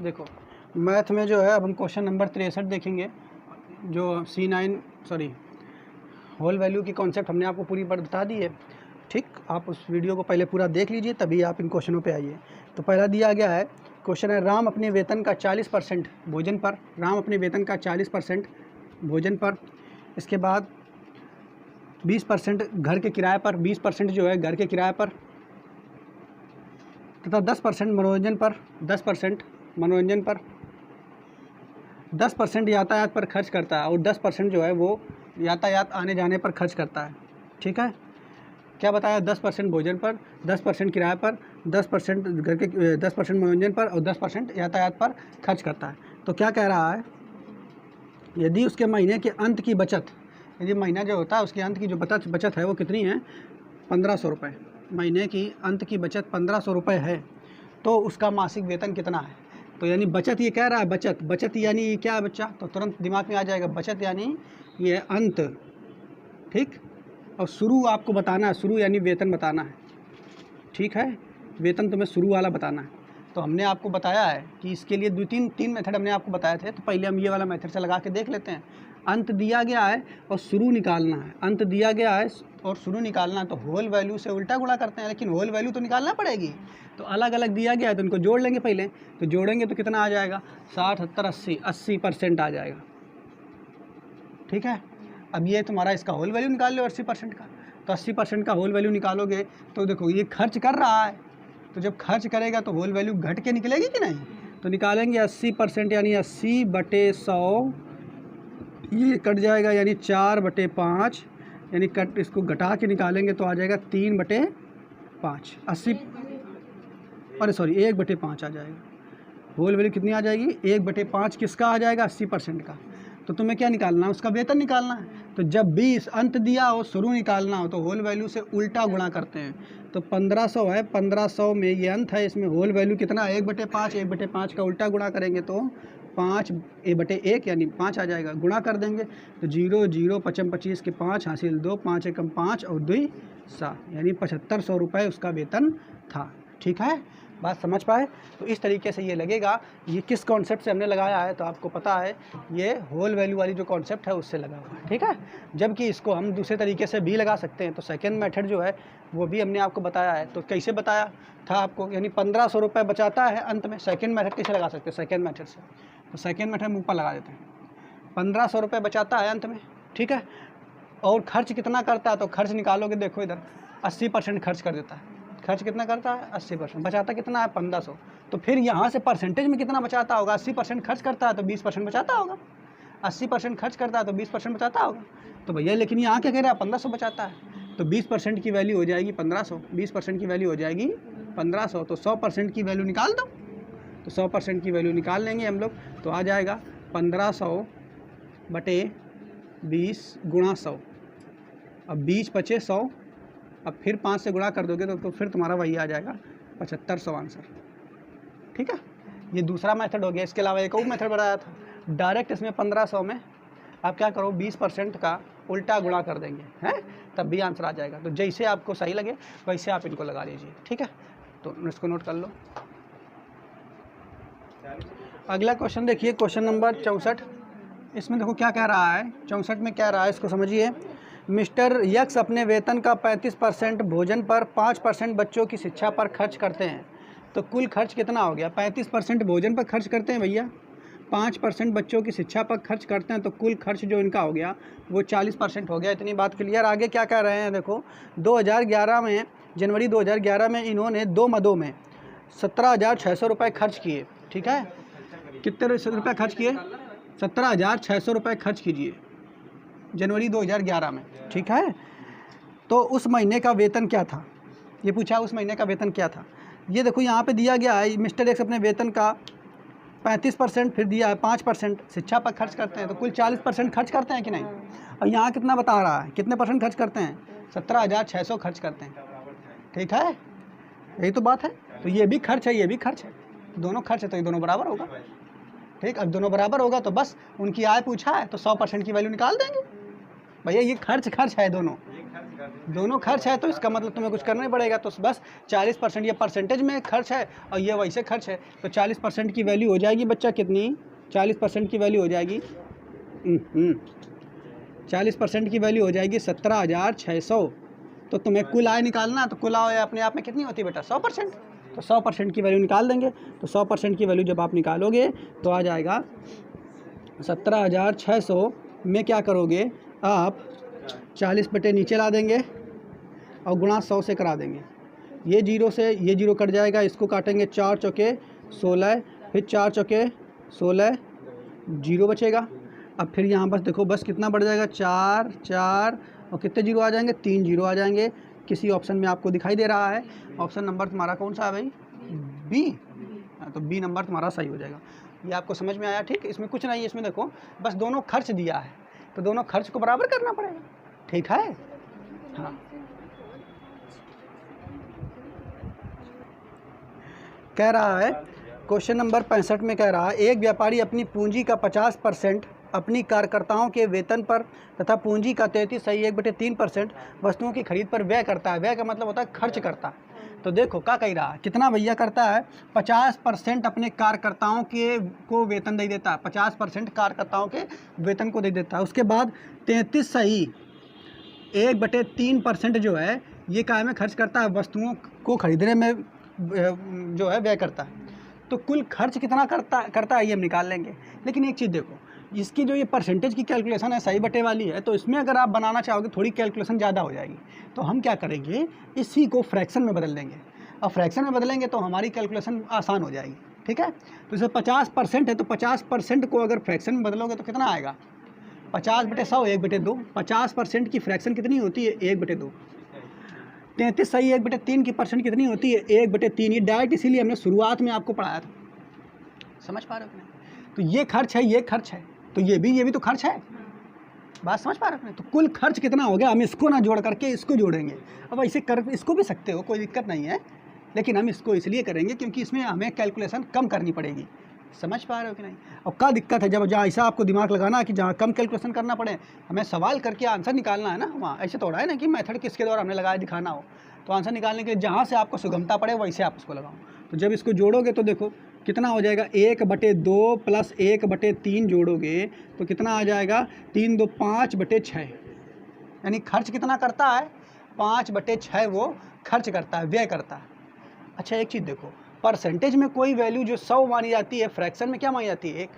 देखो मैथ में जो है अब हम क्वेश्चन नंबर 63 देखेंगे, जो C9 सॉरी होल वैल्यू की कॉन्सेप्ट हमने आपको पूरी बता दी है। ठीक, आप उस वीडियो को पहले पूरा देख लीजिए, तभी आप इन क्वेश्चनों पे आइए। तो पहला दिया गया है क्वेश्चन है, राम अपने वेतन का 40% भोजन पर, राम अपने वेतन का 40% भोजन पर, इसके बाद 20% घर के किराए पर, 20% जो है घर के किराए पर, तथा 10% मनोरंजन पर, 10% मनोरंजन पर, 10% यातायात पर खर्च करता है और 10% जो है वो यातायात आने जाने पर खर्च करता है। ठीक है, क्या बताया, 10% भोजन पर, 10% किराए पर, 10% घर के 10% मनोरंजन पर और 10% यातायात पर खर्च करता है। तो क्या कह रहा है, यदि उसके महीने के अंत की बचत, यदि महीना जो होता है उसके अंत की जो बचत है वो कितनी है, 1500 रुपये, महीने की अंत की बचत 1500 रुपये है, तो उसका मासिक वेतन कितना है। तो यानी बचत ये कह रहा है, बचत यानी क्या है बच्चा, तो तुरंत दिमाग में आ जाएगा, बचत यानी ये अंत। ठीक, और शुरू आपको बताना है, शुरू यानी वेतन बताना है। ठीक है, वेतन तुम्हें शुरू वाला बताना है। तो हमने आपको बताया है कि इसके लिए तीन मेथड हमने आपको बताए थे। तो पहले हम ये वाला मेथड से लगा के देख लेते हैं। अंत दिया गया है और शुरू निकालना है, अंत दिया गया है और शुरू निकालना है, तो होल वैल्यू से उल्टा गुणा करते हैं, लेकिन होल वैल्यू तो निकालना पड़ेगी। तो अलग अलग दिया गया है तो इनको जोड़ लेंगे पहले। तो जोड़ेंगे तो कितना आ जाएगा, 60, 70, 80, 80% आ जाएगा। ठीक है, अब ये तुम्हारा इसका होल वैल्यू निकाल लो 80% का। तो 80% का होल वैल्यू निकालोगे तो देखो ये खर्च कर रहा है, तो जब खर्च करेगा तो होल वैल्यू घट के निकलेगी कि नहीं। तो निकालेंगे 80% यानी 80/100, ये कट जाएगा यानी 4/5, यानी कट इसको घटा के निकालेंगे तो आ जाएगा 3/5, 80 अरे सॉरी 1/5 आ जाएगा। होल वैल्यू कितनी आ जाएगी, 1/5 किसका आ जाएगा, 80% का। तो तुम्हें क्या निकालना है, उसका वेतन निकालना है। तो जब भी इस अंत दिया हो, शुरू निकालना हो, तो होल वैल्यू से उल्टा गुणा करते हैं। तो 1500 है, 1500 में ये अंत है, इसमें होल वैल्यू कितना है, 1/5, 1/5 का उल्टा गुणा करेंगे तो 5/1 यानी 5 आ जाएगा। गुणा कर देंगे तो 0 0 55 25 के 5 हासिल 2, 5 एकम 5 और 2 7, यानी 7500 रुपये उसका वेतन था। ठीक है, बात समझ पाए। तो इस तरीके से ये लगेगा, ये किस कॉन्सेप्ट से हमने लगाया है तो आपको पता है, ये होल वैल्यू वाली जो कॉन्सेप्ट है उससे लगा हुआ है। ठीक है, जबकि इसको हम दूसरे तरीके से भी लगा सकते हैं। तो सेकेंड मेथड जो है वो भी हमने आपको बताया है। तो कैसे बताया था आपको, यानी 1500 रुपये बचाता है अंत में। सेकेंड मेथड कैसे लगा सकते हैं, सेकेंड मेथड से, तो सेकेंड मेथड हम ऊपर लगा देते हैं, 1500 रुपये बचाता है अंत में। ठीक है, और खर्च कितना करता है, तो खर्च निकालोगे, देखो इधर 80% खर्च कर देता है। खर्च कितना करता है, 80%, बचाता कितना है, 1500। तो फिर यहाँ से परसेंटेज में कितना बचाता होगा, 80% खर्च करता है तो 20% बचाता होगा, 80% खर्च करता है तो 20% बचाता होगा। तो भैया लेकिन यहाँ क्या कह रहा है, 1500 बचाता है, तो 20% की वैल्यू हो जाएगी 1500, 20% की वैल्यू हो जाएगी 1500, तो 100% की वैल्यू निकाल दो। तो 100% की वैल्यू निकाल लेंगे हम लोग, तो आ जाएगा 1500/20 × 100। अब 20 बचे 100, अब फिर 5 से गुणा कर दोगे तो फिर तुम्हारा वही आ जाएगा 7500 आंसर। ठीक है, ये दूसरा मेथड हो गया। इसके अलावा एक और मेथड बताया था, डायरेक्ट इसमें 1500 में आप क्या करो, 20% का उल्टा गुणा कर देंगे, हैं, तब भी आंसर आ जाएगा। तो जैसे आपको सही लगे वैसे आप इनको लगा लीजिए। ठीक है, तो इसको नोट कर लो। अगला क्वेश्चन देखिए, क्वेश्चन नंबर 64। इसमें देखो क्या कह रहा है, 64 में क्या रहा है इसको समझिए। मिस्टर यक्स अपने वेतन का 35% भोजन पर, 5% बच्चों की शिक्षा पर खर्च करते हैं। तो कुल खर्च कितना हो गया, 35% भोजन पर खर्च करते हैं भैया, 5% बच्चों की शिक्षा पर खर्च करते हैं, तो कुल खर्च जो इनका हो गया वो 40% हो गया। इतनी बात क्लियर। आगे क्या कह रहे हैं देखो, 2011 में, जनवरी 2011 में इन्होंने 2 मदों में 17,600 रुपये खर्च किए। ठीक है, कितने रुपये खर्च किए, 17,600 रुपये खर्च कीजिए जनवरी 2011 में। ठीक है, तो उस महीने का वेतन क्या था, ये पूछा उस महीने का वेतन क्या था। ये देखो यहाँ पे दिया गया है, मिस्टर एक्स अपने वेतन का 35%, फिर दिया है 5% शिक्षा पर खर्च करते हैं, तो कुल 40% खर्च करते हैं कि नहीं। और यहाँ कितना बता रहा है, कितने % खर्च करते हैं, 17,600 खर्च करते हैं। ठीक है, यही तो बात है। तो ये भी खर्च है, ये भी खर्च है, दोनों खर्च है, तो ये दोनों बराबर होगा। ठीक, अब दोनों बराबर होगा तो बस उनकी आय पूछा है तो 100% की वैल्यू निकाल देंगे। भैया ये खर्च है दोनों, दोनों खर्च है, तो इसका मतलब तुम्हें कुछ करना ही पड़ेगा। तो बस 40% ये परसेंटेज में खर्च है और ये वैसे खर्च है, तो 40% की वैल्यू हो जाएगी बच्चा कितनी, 40% की वैल्यू हो जाएगी 40% की वैल्यू हो जाएगी 17,600। तो तुम्हें कुल आय निकालना, तो कुल आय अपने आप में कितनी होती है बेटा, 100%। तो 100% की वैल्यू निकाल देंगे। तो 100% की वैल्यू जब आप निकालोगे तो आ जाएगा 17,600 में क्या करोगे आप, 40 बटे नीचे ला देंगे और गुणा 100 से करा देंगे। ये जीरो से ये जीरो कट जाएगा, इसको काटेंगे 4 चौके 16, फिर 4 चौके 16, जीरो बचेगा। अब फिर यहाँ बस देखो बस कितना बढ़ जाएगा, 4 4 और कितने जीरो आ जाएंगे, 3 जीरो आ जाएंगे। किसी ऑप्शन में आपको दिखाई दे रहा है, ऑप्शन नंबर तुम्हारा कौन सा है भाई, बी। तो बी नंबर तुम्हारा सही हो जाएगा। ये आपको समझ में आया, ठीक। इसमें कुछ नहीं है, इसमें देखो बस दोनों खर्च दिया है तो दोनों खर्च को बराबर करना पड़ेगा, ठीक है। हाँ, कह रहा है क्वेश्चन नंबर 65 में कह रहा है, एक व्यापारी अपनी पूंजी का 50% अपनी कार्यकर्ताओं के वेतन पर तथा पूंजी का 33.1/3% वस्तुओं की खरीद पर व्यय करता है। व्यय का मतलब होता है खर्च करता है। तो देखो क्या कह रहा है, कितना भैया करता है, 50% अपने कार्यकर्ताओं के को वेतन दे देता है, 50% कार्यकर्ताओं के वेतन को दे देता है। उसके बाद 33.1/3% जो है ये काय में खर्च करता है, वस्तुओं को खरीदने में जो है व्यय करता है। तो कुल खर्च कितना करता है ये हम निकाल लेंगे। लेकिन एक चीज़ देखो, इसकी जो ये परसेंटेज की कैलकुलेशन है सही बटे वाली है, तो इसमें अगर आप बनाना चाहोगे थोड़ी कैलकुलेशन ज़्यादा हो जाएगी। तो हम क्या करेंगे, इसी को फ्रैक्शन में बदल देंगे, और फ्रैक्शन में बदलेंगे तो हमारी कैलकुलेशन आसान हो जाएगी, ठीक है। तो इसे 50% है, तो 50% को अगर फ्रैक्शन में बदलोगे तो कितना आएगा, 50/100 1/2। 50% की फ्रैक्शन कितनी होती है, 1/2। 33 सही 1/3 की परसेंट कितनी होती है, 1/3। ये डायरेक्ट इसीलिए हमने शुरुआत में आपको पढ़ाया था, समझ पा रहे हो कि नहीं। तो ये खर्च है, ये खर्च है, तो ये भी तो खर्च है, बात समझ पा रहे हो। तो कुल खर्च कितना हो गया, हम इसको ना जोड़ करके इसको जोड़ेंगे। अब ऐसे कर इसको भी सकते हो, कोई दिक्कत नहीं है, लेकिन हम इसको इसलिए करेंगे क्योंकि इसमें हमें कैलकुलेशन कम करनी पड़ेगी, समझ पा रहे हो कि नहीं। और क्या दिक्कत है, जब जहाँ ऐसा आपको दिमाग लगाना है कि जहाँ कम कैलकुलेशन करना पड़े, हमें सवाल करके आंसर निकालना है ना, वहाँ ऐसे थोड़ा है ना कि मेथड किसके द्वारा हमने लगाया दिखाना हो। तो आंसर निकालने के लिए जहाँ से आपको सुगमता पड़े वैसे आप उसको लगाओ। तो जब इसको जोड़ोगे तो देखो कितना हो जाएगा, 1/2 प्लस 1/3 जोड़ोगे तो कितना आ जाएगा, 3 2 5/6। यानी खर्च कितना करता है, 5/6 वो खर्च करता है, व्यय करता है। अच्छा एक चीज़ देखो, परसेंटेज में कोई वैल्यू जो 100 मानी जाती है, फ्रैक्शन में क्या मानी जाती है, 1।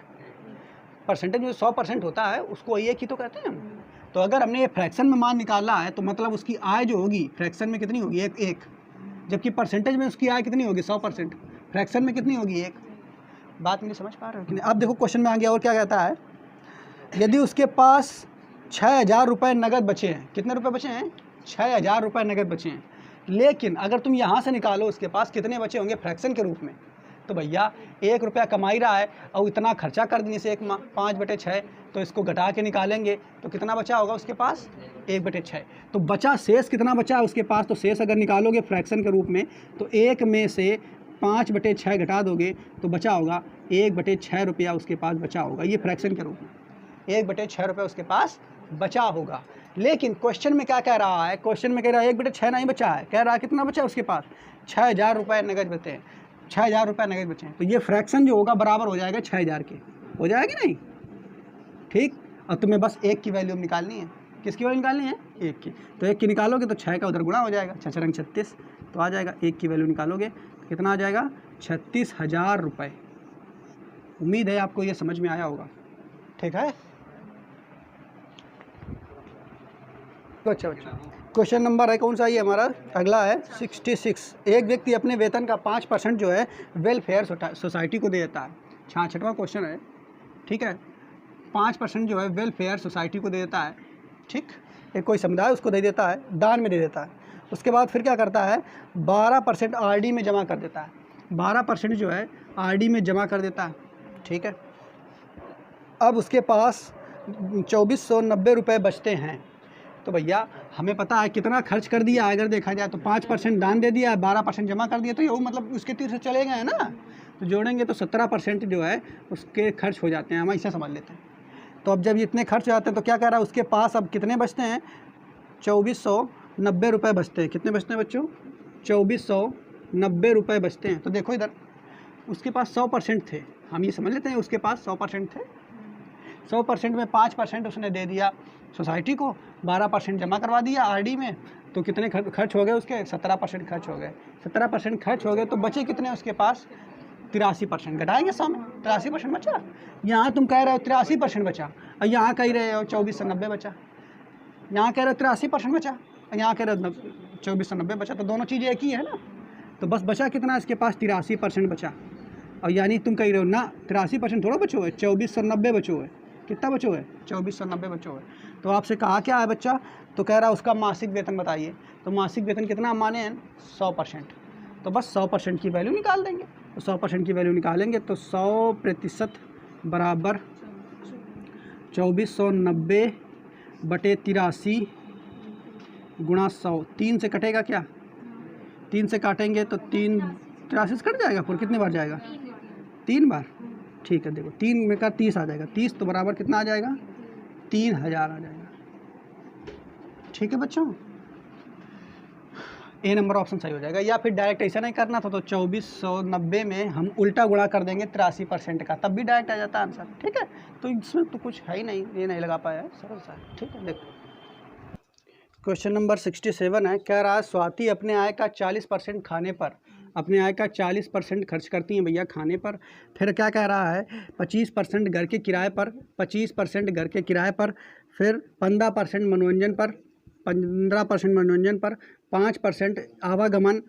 परसेंटेज में 100% होता है उसको 1 ही तो कहते हैं हम। तो अगर हमने ये फ्रैक्शन में मान निकाला है तो मतलब उसकी आय जो होगी फ्रैक्शन में कितनी होगी, 1। जबकि परसेंटेज में उसकी आय कितनी होगी, 100%। फ्रैक्शन में कितनी होगी, 1। बात नहीं समझ पा रहे हो कि नहीं। अब देखो क्वेश्चन में आ गया और क्या कहता है, यदि उसके पास 6,000 रुपये नगद बचे हैं, कितने रुपये बचे हैं, 6,000 रुपये नगद बचे हैं। लेकिन अगर तुम यहाँ से निकालो उसके पास कितने बचे होंगे फ्रैक्शन के रूप में, तो भैया 1 रुपया कमाई रहा है और इतना खर्चा कर देने से 5/6, तो इसको घटा के निकालेंगे तो कितना बचा होगा उसके पास, 1/6। तो बचा शेष कितना बचा है उसके पास, तो शेष अगर निकालोगे फ्रैक्शन के रूप में तो 1 में से 5/6 घटा दोगे तो बचा होगा 1/6 रुपया उसके पास बचा होगा। ये फ्रैक्शन के रूप में 1/6 रुपया उसके पास बचा होगा। लेकिन क्वेश्चन में क्या कह रहा है, क्वेश्चन में कह रहा है 1/6 नहीं बचा है, कह रहा है कितना बचा है उसके पास, 6,000 रुपये नगद बचे हैं, 6,000 रुपये नगद बचे हैं। तो ये फ्रैक्शन जो होगा बराबर हो जाएगा 6,000 के, हो जाएगा नहीं, ठीक। और तुम्हें बस 1 की वैल्यू निकालनी है, किसकी वैल्यू निकालनी है, 1 की। तो 1 की निकालोगे तो 6 का उधर गुणा हो जाएगा, 6 रंग 36, तो आ जाएगा 1 की वैल्यू निकालोगे तो कितना आ जाएगा, 36,000 रुपये। उम्मीद है आपको ये समझ में आया होगा, ठीक है। तो अच्छा क्वेश्चन नंबर है कौन सा, ये हमारा अगला है 66। एक व्यक्ति अपने वेतन का 5% जो है वेलफेयर सोसाइटी को दे देता है। 66वां क्वेश्चन है, ठीक है। 5% जो है वेलफेयर सोसाइटी को दे देता है, ठीक। एक कोई समुदाय उसको दे देता है, दान में दे देता है। उसके बाद फिर क्या करता है, 12% आरडी में जमा कर देता है, 12% जो है आरडी में जमा कर देता है, ठीक है। अब उसके पास 2,490 रुपये बचते हैं। तो भैया हमें पता है कितना खर्च कर दिया, अगर देखा जाए तो 5% दान दे दिया, 12% जमा कर दिया, तो ये मतलब उसके तीर से चले गए ना। तो जोड़ेंगे तो 17% जो है उसके खर्च हो जाते हैं, हम ऐसा समझ लेते हैं। तो अब जब इतने खर्च हो जाते हैं तो क्या कह रहा है, उसके पास अब कितने बचते हैं, 90 रुपये बचते हैं। कितने बचते हैं बच्चों? 2490 रुपये बचते हैं। तो देखो इधर, उसके पास 100% थे, हम ये समझ लेते हैं उसके पास 100% थे। 100% में 5% उसने दे दिया सोसाइटी को, 12% जमा करवा दिया आरडी में। तो कितने खर्च हो गए उसके? 17% खर्च हो गए। 17% खर्च हो गए तो बचे कितने उसके पास? 83%। घटाएंगे 100 में, 83% बचा। यहाँ तुम कह रहे हो 83% बचा, और यहाँ कह रहे हो 2490 बचा। यहाँ कह रहे हो 83% बचा, और यहाँ कह रहे हो 2490 बचा। तो दोनों चीज़ें एक ही है ना। तो बस बचा कितना इसके पास? 83% बचा। और यानी तुम कह रहे हो ना 83% थोड़ा बचो है, 2490 बचो है। कितना बचो है? 2490 बचो है। तो आपसे कहा क्या है बच्चा? तो कह रहा है उसका मासिक वेतन बताइए। तो मासिक वेतन कितना माने हैं? 100%। तो बस 100% की वैल्यू निकाल देंगे। तो 100% की वैल्यू निकालेंगे तो 100% बराबर 2490 बटे 83 गुणा 100। 3 से कटेगा क्या? 3 से काटेंगे तो 3 83 कट जाएगा। फिर कितने बार जाएगा? 3 बार। ठीक है, देखो 3 में का 30 आ जाएगा। 30 तो बराबर कितना आ जाएगा? 3000 आ जाएगा। ठीक है बच्चों, ए नंबर ऑप्शन सही हो जाएगा। या फिर डायरेक्ट ऐसा नहीं करना था तो 2490 में हम उल्टा गुणा कर देंगे 83% का, तब भी डायरेक्ट आ जाता आंसर। ठीक है, तो इसमें तो कुछ है ही नहीं, ये नहीं लगा पाया है, सरल सा है। ठीक है, देखो क्वेश्चन नंबर 67 है। कह रहा है स्वाति अपने आय का 40% खाने पर, अपने आय का 40% खर्च करती हैं भैया खाने पर। फिर क्या कह रहा है? 25% घर के किराए पर, 25% घर के किराए पर, फिर 15% मनोरंजन पर, 15% मनोरंजन पर, 5% आवागमन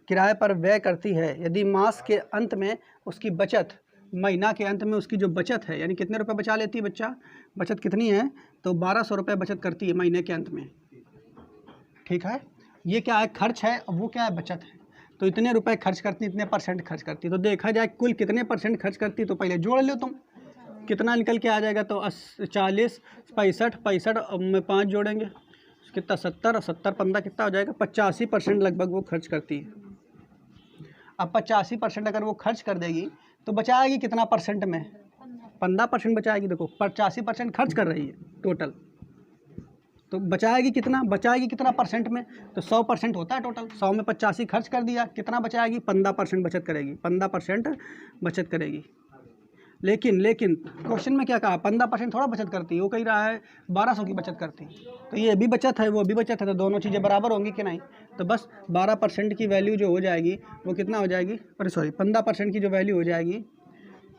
किराए पर व्यय करती है। यदि मास के अंत में उसकी बचत, महीना के अंत में उसकी जो बचत है, यानी कितने रुपए बचा लेती है बच्चा? बचत कितनी है? तो 1200 रुपये बचत करती है महीने के अंत में। ठीक है, ये क्या है? खर्च है, और वो क्या है? बचत है। तो इतने रुपए खर्च करती, इतने परसेंट खर्च करती। तो देखा जाए कुल कितने परसेंट खर्च करती, तो पहले जोड़ लो तुम, कितना निकल के आ जाएगा। तो 40 65 में 5 जोड़ेंगे कितना? 70, और 70 15 कितना हो जाएगा? 85% लगभग वो खर्च करती है। अब 85% अगर वो खर्च कर देगी तो बचाएगी कितना परसेंट में? 15% बचाएगी। देखो 85% खर्च कर रही है टोटल, तो बचाएगी कितना? बचाएगी कितना परसेंट में? तो 100% होता है टोटल। 100 में 85 खर्च कर दिया, कितना बचाएगी? 15% बचत करेगी। 15% बचत करेगी। लेकिन क्वेश्चन में क्या कहा? 15% थोड़ा बचत करती है, वो कह रहा है 1200 की बचत करती है। तो ये भी बचत है, वो भी बचत है, तो दोनों चीज़ें बराबर होंगी कि नहीं? तो बस 12% की वैल्यू जो हो जाएगी वो कितना हो जाएगी? अरे सॉरी, 15% की जो वैल्यू हो जाएगी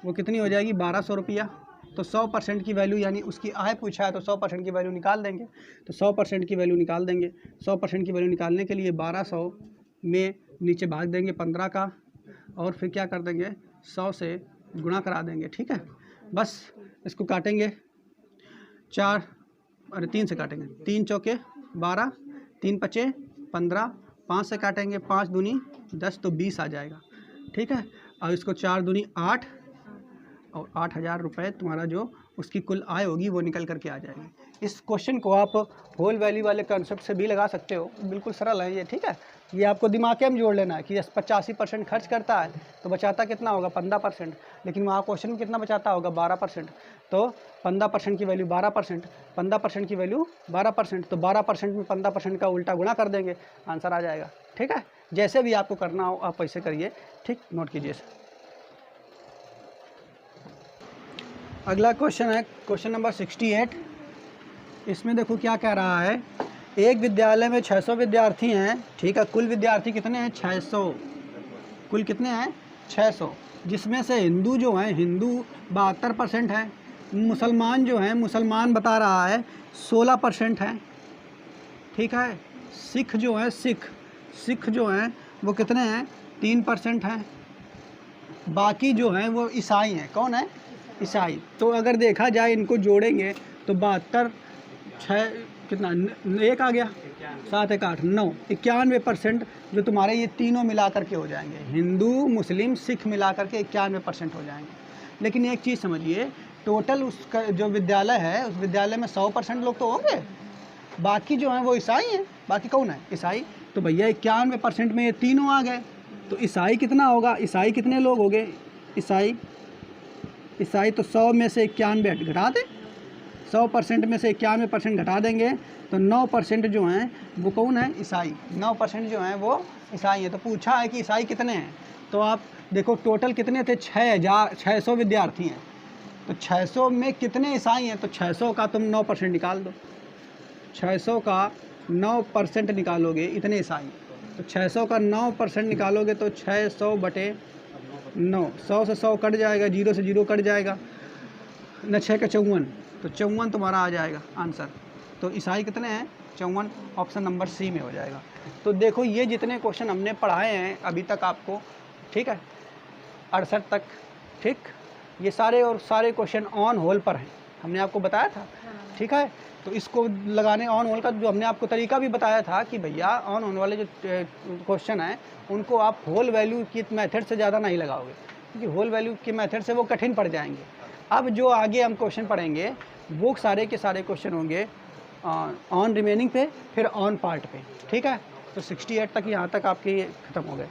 वो कितनी हो जाएगी? 1200 रुपया। तो 100% की वैल्यू, यानी उसकी आय पूछा है तो 100% की वैल्यू निकाल देंगे। तो 100% की वैल्यू निकाल देंगे। 100% की वैल्यू निकालने के लिए 1200 में नीचे भाग देंगे 15 का, और फिर क्या कर देंगे? 100 से गुणा करा देंगे। ठीक है, बस इसको काटेंगे 3 से काटेंगे। 3 चौके 12, 3 पचे 15, 5 से काटेंगे 5 दूनी 10, तो 20 आ जाएगा। ठीक है, और इसको 4 दूनी 8, और 8000 रुपये तुम्हारा जो उसकी कुल आय होगी वो निकल करके आ जाएगी। इस क्वेश्चन को आप होल वैल्यू वाले कंसेप्ट से भी लगा सकते हो, बिल्कुल सरल है ये। ठीक है, ये आपको दिमाग में जोड़ लेना है कि 85% खर्च करता है तो बचाता कितना होगा? 15%। लेकिन वहाँ क्वेश्चन में कितना बचाता होगा? 12%। तो 15% की वैल्यू 12%, 15% की वैल्यू 12%, तो 12% में 15% का उल्टा गुणा कर देंगे, आंसर आ जाएगा। ठीक है, जैसे भी आपको करना हो आप वैसे करिए। ठीक, नोट कीजिए। अगला क्वेश्चन है क्वेश्चन नंबर 68। इसमें देखो क्या कह रहा है? एक विद्यालय में 600 विद्यार्थी हैं। ठीक है, कुल विद्यार्थी कितने हैं? 600। कुल कितने हैं? 600, जिसमें से हिंदू जो हैं, हिंदू 72% हैं। मुसलमान जो हैं, मुसलमान बता रहा है 16% हैं। ठीक है, सिख जो हैं, सिख जो हैं वो कितने हैं? 3% हैं। बाकी जो हैं वो ईसाई हैं। कौन है? ईसाई। तो अगर देखा जाए इनको जोड़ेंगे तो 72 6 कितना? 1 आ गया, 7 1 8 9, 91% जो तुम्हारे ये तीनों मिला करके हो जाएंगे। हिंदू मुस्लिम सिख मिला करके 91% हो जाएंगे। लेकिन एक चीज़ समझिए, टोटल उसका जो विद्यालय है उस विद्यालय में 100% लोग तो होंगे, बाकी जो हैं वो ईसाई हैं। बाकी कौन है? ईसाई। तो भैया 91% में ये तीनों आ गए, तो ईसाई कितना होगा? ईसाई कितने लोग हो गए? ईसाई तो 100 में से 91 घटा दे, 100% में से 91% घटा देंगे तो 9% जो हैं वो कौन है? ईसाई। 9% जो हैं वो ईसाई हैं। तो पूछा है कि ईसाई कितने हैं, तो आप देखो टोटल कितने थे? 600 विद्यार्थी हैं। तो 600 में कितने ईसाई हैं? तो 600 का तुम 9% निकाल दो। 600 का 9% निकालोगे, इतने ईसाई। तो 600 का 9% निकालोगे तो 600/9, 100 से 100 कट जाएगा, 0 से 0 कट जाएगा न, 6 का 54, तो 54 तुम्हारा आ जाएगा आंसर। तो ईसाई कितने हैं? 54, ऑप्शन नंबर सी में हो जाएगा। तो देखो ये जितने क्वेश्चन हमने पढ़ाए हैं अभी तक आपको, ठीक है, 68 तक, ठीक, ये सारे और सारे क्वेश्चन ऑन होल पर हैं, हमने आपको बताया था, ठीक है। तो इसको लगाने ऑन होल का जो हमने आपको तरीका भी बताया था कि भैया ऑन होने वाले जो क्वेश्चन हैं उनको आप होल वैल्यू की मेथड से ज़्यादा नहीं लगाओगे, क्योंकि होल वैल्यू के मेथड से वो कठिन पड़ जाएंगे। अब जो आगे हम क्वेश्चन पढ़ेंगे वो सारे के सारे क्वेश्चन होंगे ऑन रिमेनिंग पे, फिर ऑन पार्ट पे, ठीक है। तो 68 तक यहाँ तक आपके ख़त्म हो गए।